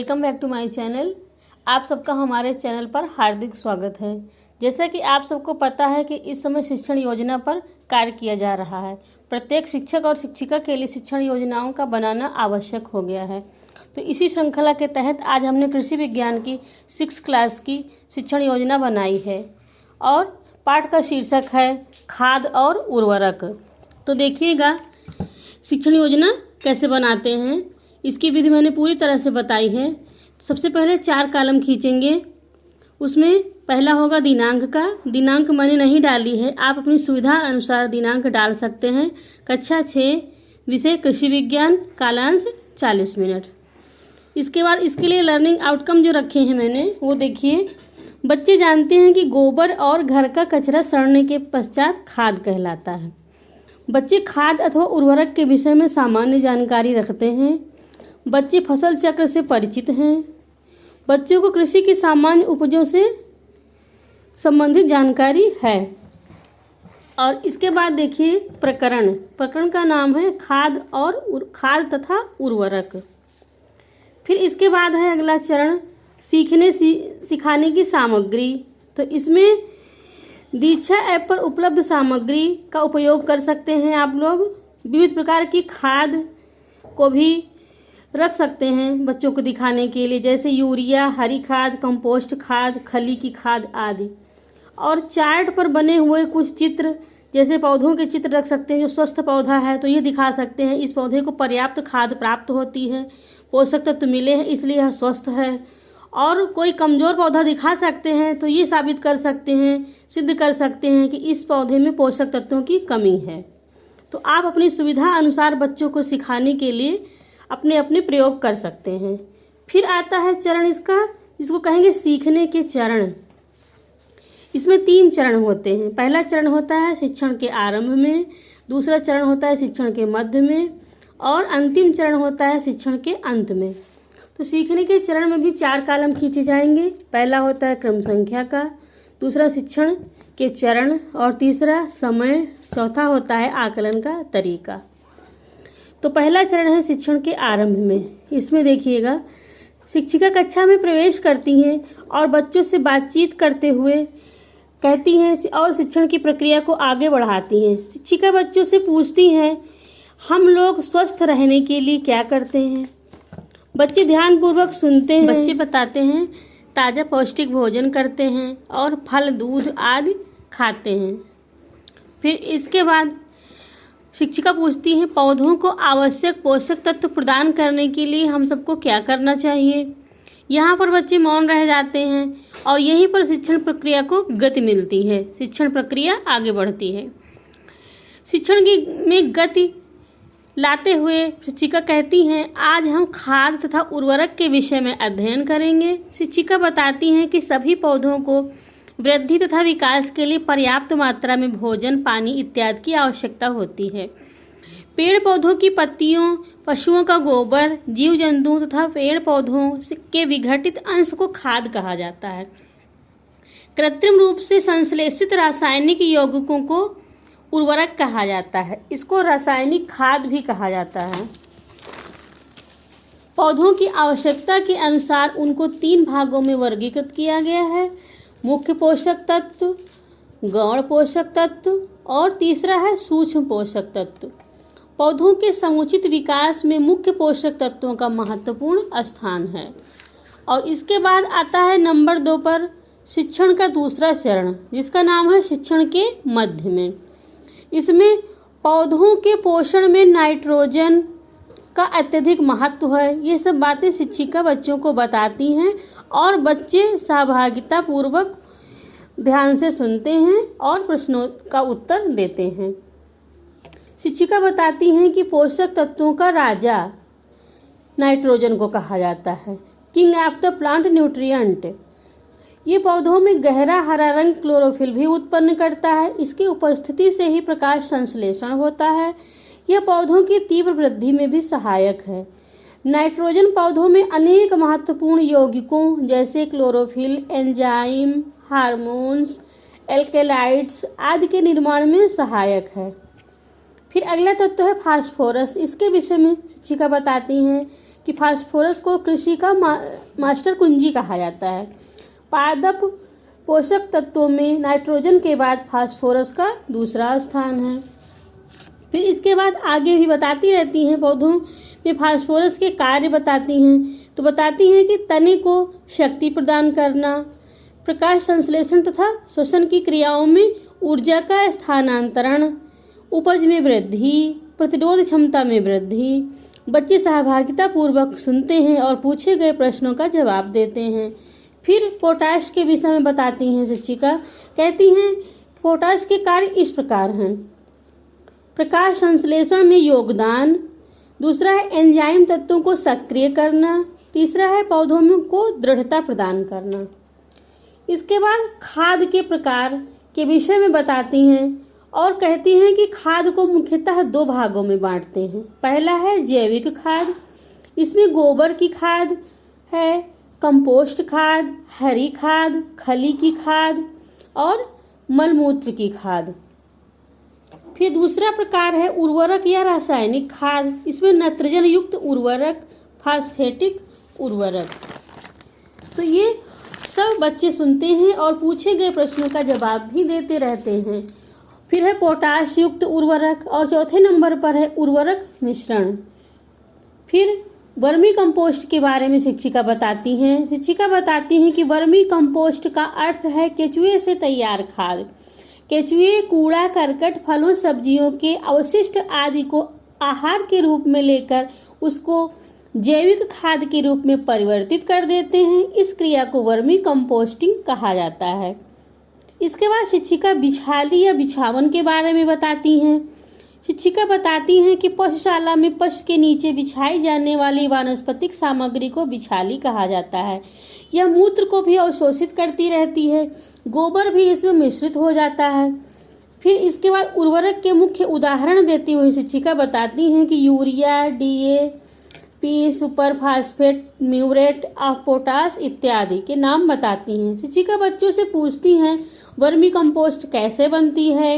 Welcome back to my channel. आप सबका हमारे चैनल पर हार्दिक स्वागत है। जैसा कि आप सबको पता है कि इस समय शिक्षण योजना पर कार्य किया जा रहा है। प्रत्येक शिक्षक और शिक्षिका के लिए शिक्षण योजनाओं का बनाना आवश्यक हो गया है। तो इसी श्रृंखला के तहत आज हमने कृषि विज्ञान की 6th क्लास की शिक्षण योजना बनाई है और पाठ का शीर्षक है खाद और उर्वरक। तो देखिएगा शिक्षण योजना कैसे बनाते हैं, इसकी विधि मैंने पूरी तरह से बताई है। सबसे पहले 4 कॉलम खींचेंगे। उसमें पहला होगा दिनांक का। दिनांक मैंने नहीं डाली है, आप अपनी सुविधा अनुसार दिनांक डाल सकते हैं। कक्षा 6 विषय कृषि विज्ञान, कालांश 40 मिनट। इसके बाद इसके लिए लर्निंग आउटकम जो रखे हैं मैंने वो देखिए। बच्चे जानते हैं कि गोबर और घर का कचरा सड़ने के पश्चात खाद कहलाता है। बच्चे खाद अथवा उर्वरक के विषय में सामान्य जानकारी रखते हैं। बच्चे फसल चक्र से परिचित हैं। बच्चों को कृषि की सामान्य उपजों से संबंधित जानकारी है। और इसके बाद देखिए प्रकरण का नाम है खाद तथा उर्वरक। फिर इसके बाद है अगला चरण सिखाने की सामग्री। तो इसमें दीक्षा ऐप पर उपलब्ध सामग्री का उपयोग कर सकते हैं। आप लोग विविध प्रकार की खाद को भी रख सकते हैं बच्चों को दिखाने के लिए, जैसे यूरिया, हरी खाद, कंपोस्ट खाद, खली की खाद आदि। और चार्ट पर बने हुए कुछ चित्र, जैसे पौधों के चित्र रख सकते हैं। जो स्वस्थ पौधा है तो ये दिखा सकते हैं इस पौधे को पर्याप्त खाद प्राप्त होती है, पोषक तत्व मिले हैं इसलिए यह स्वस्थ है। और कोई कमज़ोर पौधा दिखा सकते हैं तो ये साबित कर सकते हैं, सिद्ध कर सकते हैं कि इस पौधे में पोषक तत्वों की कमी है। तो आप अपनी सुविधा अनुसार बच्चों को सिखाने के लिए अपने अपने प्रयोग कर सकते हैं। फिर आता है चरण जिसको कहेंगे सीखने के चरण। इसमें 3 चरण होते हैं। पहला चरण होता है शिक्षण के आरंभ में, दूसरा चरण होता है शिक्षण के मध्य में और अंतिम चरण होता है शिक्षण के अंत में। तो सीखने के चरण में भी 4 कॉलम खींचे जाएंगे। पहला होता है क्रम संख्या का, दूसरा शिक्षण के चरण और तीसरा समय, चौथा होता है आकलन का तरीका। तो पहला चरण है शिक्षण के आरंभ में। इसमें देखिएगा शिक्षिका कक्षा में प्रवेश करती हैं और बच्चों से बातचीत करते हुए कहती हैं और शिक्षण की प्रक्रिया को आगे बढ़ाती हैं। शिक्षिका बच्चों से पूछती हैं, हम लोग स्वस्थ रहने के लिए क्या करते हैं? बच्चे ध्यानपूर्वक सुनते हैं। बच्चे बताते हैं ताज़ा पौष्टिक भोजन करते हैं और फल, दूध आदि खाते हैं। फिर इसके बाद शिक्षिका पूछती है पौधों को आवश्यक पोषक तत्व प्रदान करने के लिए हम सबको क्या करना चाहिए? यहाँ पर बच्चे मौन रह जाते हैं और यहीं पर शिक्षण प्रक्रिया को गति मिलती है, शिक्षण प्रक्रिया आगे बढ़ती है। शिक्षण में गति लाते हुए शिक्षिका कहती हैं आज हम खाद तथा उर्वरक के विषय में अध्ययन करेंगे। शिक्षिका बताती हैं कि सभी पौधों को वृद्धि तथा विकास के लिए पर्याप्त मात्रा में भोजन, पानी इत्यादि की आवश्यकता होती है। पेड़ पौधों की पत्तियों, पशुओं का गोबर, जीव जंतुओं तथा पेड़ पौधों के विघटित अंश को खाद कहा जाता है। कृत्रिम रूप से संश्लेषित रासायनिक यौगिकों को उर्वरक कहा जाता है। इसको रासायनिक खाद भी कहा जाता है। पौधों की आवश्यकता के अनुसार उनको 3 भागों में वर्गीकृत किया गया है, मुख्य पोषक तत्व, गौण पोषक तत्व और तीसरा है सूक्ष्म पोषक तत्व। पौधों के समुचित विकास में मुख्य पोषक तत्वों का महत्वपूर्ण स्थान है। और इसके बाद आता है नंबर 2 पर शिक्षण का दूसरा चरण, जिसका नाम है शिक्षण के मध्य में। इसमें पौधों के पोषण में नाइट्रोजन का अत्यधिक महत्व है। ये सब बातें शिक्षिका बच्चों को बताती हैं और बच्चे सहभागिता पूर्वक ध्यान से सुनते हैं और प्रश्नों का उत्तर देते हैं। शिक्षिका बताती हैं कि पोषक तत्वों का राजा नाइट्रोजन को कहा जाता है, king of the plant nutrient. ये पौधों में गहरा हरा रंग क्लोरोफिल भी उत्पन्न करता है। इसकी उपस्थिति से ही प्रकाश संश्लेषण होता है। यह पौधों की तीव्र वृद्धि में भी सहायक है। नाइट्रोजन पौधों में अनेक महत्वपूर्ण यौगिकों जैसे क्लोरोफिल, एंजाइम, हार्मोन्स, एल्केलाइड्स आदि के निर्माण में सहायक है। फिर अगला तत्व है फास्फोरस। इसके विषय में शिक्षिका बताती हैं कि फास्फोरस को कृषि का मास्टर कुंजी कहा जाता है। पादप पोषक तत्वों में नाइट्रोजन के बाद फास्फोरस का दूसरा स्थान है। फिर इसके बाद आगे भी बताती रहती हैं, पौधों में फास्फोरस के कार्य बताती हैं। तो बताती हैं कि तने को शक्ति प्रदान करना, प्रकाश संश्लेषण तथा श्वसन की क्रियाओं में ऊर्जा का स्थानांतरण, उपज में वृद्धि, प्रतिरोध क्षमता में वृद्धि। बच्चे सहभागिता पूर्वक सुनते हैं और पूछे गए प्रश्नों का जवाब देते हैं। फिर पोटाश के विषय में बताती हैं शिक्षिका। कहती हैं पोटाश के कार्य इस प्रकार हैं: प्रकाश संश्लेषण में योगदान, दूसरा है एंजाइम तत्वों को सक्रिय करना, तीसरा है पौधों में को दृढ़ता प्रदान करना। इसके बाद खाद के प्रकार के विषय में बताती हैं और कहती हैं कि खाद को मुख्यतः 2 भागों में बांटते हैं। पहला है जैविक खाद, इसमें गोबर की खाद है, कंपोस्ट खाद, हरी खाद, खली की खाद और मलमूत्र की खाद। फिर दूसरा प्रकार है उर्वरक या रासायनिक खाद, इसमें नाइट्रोजन युक्त उर्वरक, फास्फेटिक उर्वरक। तो ये सब बच्चे सुनते हैं और पूछे गए प्रश्नों का जवाब भी देते रहते हैं। फिर है पोटाश युक्त उर्वरक और चौथे नंबर पर है उर्वरक मिश्रण। फिर वर्मी कंपोस्ट के बारे में शिक्षिका बताती हैं। शिक्षिका बताती हैं कि वर्मी कंपोस्ट का अर्थ है केचुए से तैयार खाद। केचुए कूड़ा करकट, फलों सब्जियों के अवशिष्ट आदि को आहार के रूप में लेकर उसको जैविक खाद के रूप में परिवर्तित कर देते हैं। इस क्रिया को वर्मी कंपोस्टिंग कहा जाता है। इसके बाद शिक्षिका बिछाली या बिछावन के बारे में बताती हैं। शिक्षिका बताती हैं कि पशुशाला में पशु के नीचे बिछाई जाने वाली वानस्पतिक सामग्री को बिछाली कहा जाता है। यह मूत्र को भी अवशोषित करती रहती है, गोबर भी इसमें मिश्रित हो जाता है। फिर इसके बाद उर्वरक के मुख्य उदाहरण देती हुई शिक्षिका बताती हैं कि urea, DAP, super phosphate, muriate of potash इत्यादि के नाम बताती हैं। शिक्षिका बच्चों से पूछती हैं वर्मी कंपोस्ट कैसे बनती है।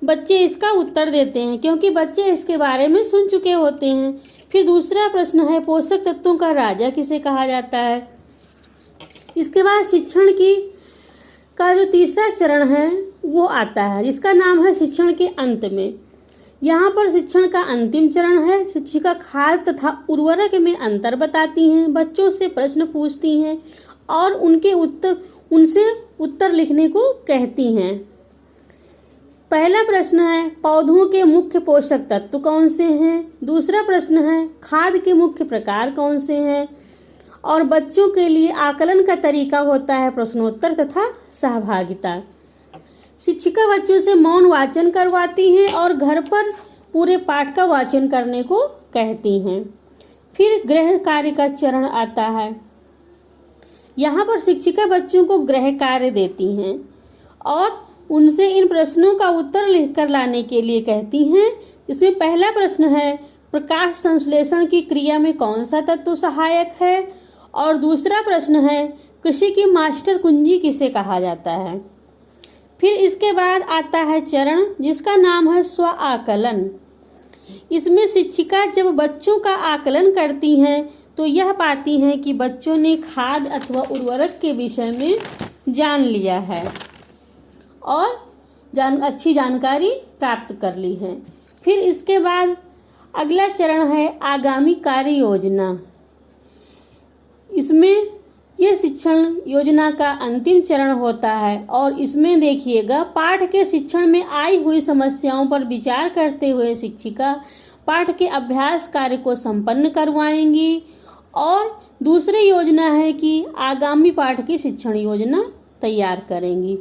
बच्चे इसका उत्तर देते हैं क्योंकि बच्चे इसके बारे में सुन चुके होते हैं। फिर दूसरा प्रश्न है पोषक तत्वों का राजा किसे कहा जाता है। इसके बाद शिक्षण की का जो तीसरा चरण है वो आता है, जिसका नाम है शिक्षण के अंत में। यहाँ पर शिक्षण का अंतिम चरण है। शिक्षिका खाद तथा उर्वरक में अंतर बताती हैं, बच्चों से प्रश्न पूछती हैं और उनसे उत्तर लिखने को कहती हैं। पहला प्रश्न है पौधों के मुख्य पोषक तत्व कौन से हैं। दूसरा प्रश्न है खाद के मुख्य प्रकार कौन से हैं। और बच्चों के लिए आकलन का तरीका होता है प्रश्नोत्तर तथा सहभागिता। शिक्षिका बच्चों से मौन वाचन करवाती हैं और घर पर पूरे पाठ का वाचन करने को कहती हैं। फिर गृह कार्य का चरण आता है। यहाँ पर शिक्षिका बच्चों को गृह कार्य देती हैं और उनसे इन प्रश्नों का उत्तर लिखकर लाने के लिए कहती हैं। इसमें पहला प्रश्न है प्रकाश संश्लेषण की क्रिया में कौन सा तत्व सहायक है। और दूसरा प्रश्न है कृषि की मास्टर कुंजी किसे कहा जाता है। फिर इसके बाद आता है चरण जिसका नाम है स्व आकलन। इसमें शिक्षिका जब बच्चों का आकलन करती हैं तो यह पाती हैं कि बच्चों ने खाद अथवा उर्वरक के विषय में जान लिया है और अच्छी जानकारी प्राप्त कर ली है। फिर इसके बाद अगला चरण है आगामी कार्य योजना। इसमें यह शिक्षण योजना का अंतिम चरण होता है और इसमें देखिएगा पाठ के शिक्षण में आई हुई समस्याओं पर विचार करते हुए शिक्षिका पाठ के अभ्यास कार्य को संपन्न करवाएंगी। और दूसरी योजना है कि आगामी पाठ की शिक्षण योजना तैयार करेंगी।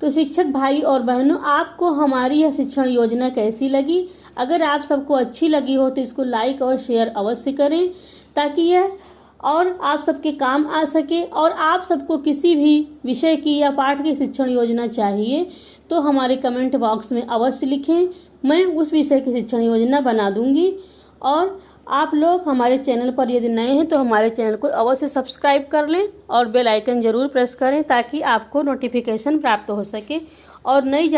तो शिक्षक भाई और बहनों, आपको हमारी यह शिक्षण योजना कैसी लगी? अगर आप सबको अच्छी लगी हो तो इसको लाइक और शेयर अवश्य करें ताकि यह और आप सबके काम आ सके। और आप सबको किसी भी विषय की या पाठ की शिक्षण योजना चाहिए तो हमारे कमेंट बॉक्स में अवश्य लिखें, मैं उस विषय की शिक्षण योजना बना दूंगी। और आप लोग हमारे चैनल पर यदि नए हैं तो हमारे चैनल को अवश्य सब्सक्राइब कर लें और बेल आइकन ज़रूर प्रेस करें ताकि आपको नोटिफिकेशन प्राप्त हो सके और नई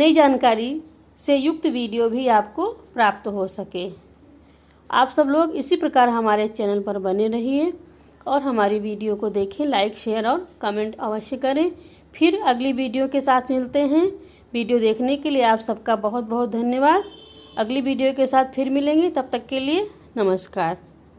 जानकारी से युक्त वीडियो भी आपको प्राप्त हो सके। आप सब लोग इसी प्रकार हमारे चैनल पर बने रहिए और हमारी वीडियो को देखें, लाइक, शेयर और कमेंट अवश्य करें। फिर अगली वीडियो के साथ मिलते हैं। वीडियो देखने के लिए आप सबका बहुत बहुत धन्यवाद। अगली वीडियो के साथ फिर मिलेंगे, तब तक के लिए नमस्कार।